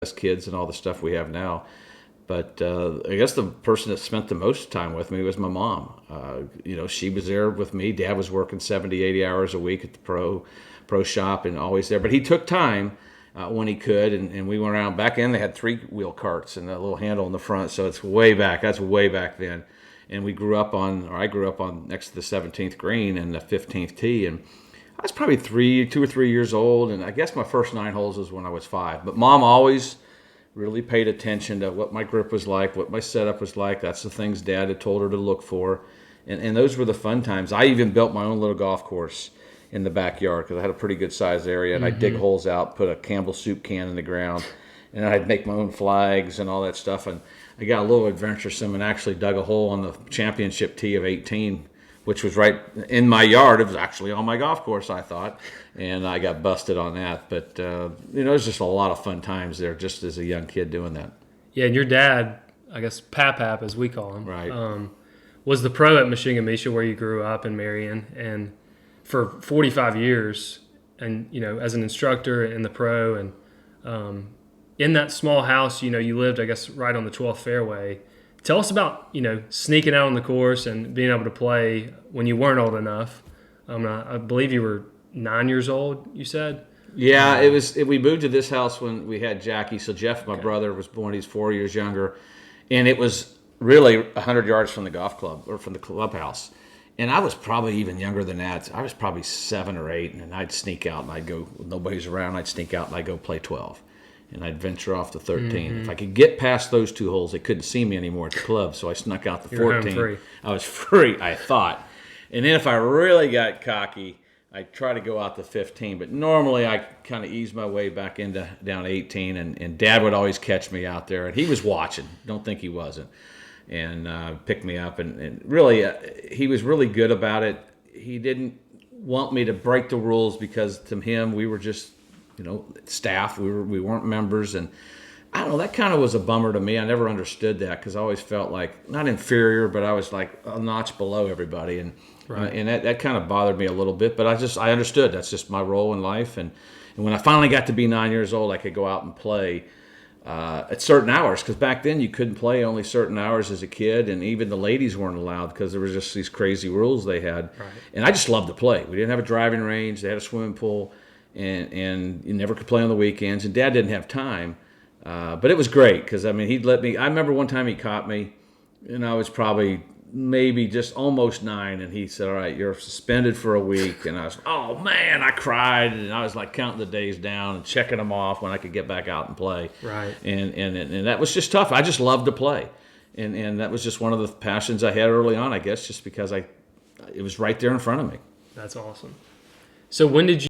as kids and all the stuff we have now. But I guess the person that spent the most time with me was my mom. She was there with me. Dad was working 70, 80 hours a week at the pro shop and always there. But he took time when he could, and we went around. Back then, they had three-wheel carts and a little handle in the front, so it's way back. That's way back then. And I grew up on next to the 17th green and the 15th tee, and I was probably 2 or 3 years old, and I guess my first 9 holes was when I was 5. But Mom always really paid attention to what my grip was like, what my setup was like. That's the things Dad had told her to look for, and those were the fun times. I even built my own little golf course in the backyard because I had a pretty good sized area, and I'd dig holes out, put a Campbell soup can in the ground, and I'd make my own flags and all that stuff. And I got a little adventuresome and actually dug a hole on the championship tee of 18, which was right in my yard. It was actually on my golf course, I thought, and I got busted on that. But it was just a lot of fun times there, just as a young kid doing that. Yeah, and your dad, I guess Pap as we call him, Right. Was the pro at Meshinga where you grew up in Marion, and for 45 years, and as an instructor in the pro, and in that small house, you lived, I guess, right on the 12th fairway. Tell us about sneaking out on the course and being able to play when you weren't old enough. I believe you were 9 years old. You said. Yeah, we moved to this house when we had Jackie. So Jeff, my brother, was born. He's 4 years younger, and it was really 100 yards from the golf club or from the clubhouse. And I was probably even younger than that. I was probably 7 or 8, and I'd sneak out and I'd go. Nobody's around. I'd sneak out and I'd go play 12, and I'd venture off to 13. If I could get past those 2 holes, they couldn't see me anymore at the club. So I snuck out to 14. Free. I was free, I thought. And then if I really got cocky, I'd try to go out to 15. But normally I kind of ease my way back into down 18. And Dad would always catch me out there. And he was watching. Don't think he wasn't. And picked me up. And really, he was really good about it. He didn't want me to break the rules because to him, we were just, staff. We weren't members. And I don't know, that kind of was a bummer to me. I never understood that because I always felt like, not inferior, but I was like a notch below everybody. And Right. and that kind of bothered me a little bit. But I understood that's just my role in life. And when I finally got to be 9 years old, I could go out and play at certain hours. Because back then you couldn't play only certain hours as a kid. And even the ladies weren't allowed because there was just these crazy rules they had. Right. And I just loved to play. We didn't have a driving range. They had a swimming pool. And you never could play on the weekends. And Dad didn't have time. But it was great because, he'd let me. I remember one time he caught me, and I was probably maybe just almost 9, and he said, "All right, you're suspended for a week." And I was, oh man, I cried, and I was like counting the days down and checking them off when I could get back out and play. Right. And that was just tough. I just loved to play, and that was just one of the passions I had early on, I guess, just because it was right there in front of me. That's awesome. So when did you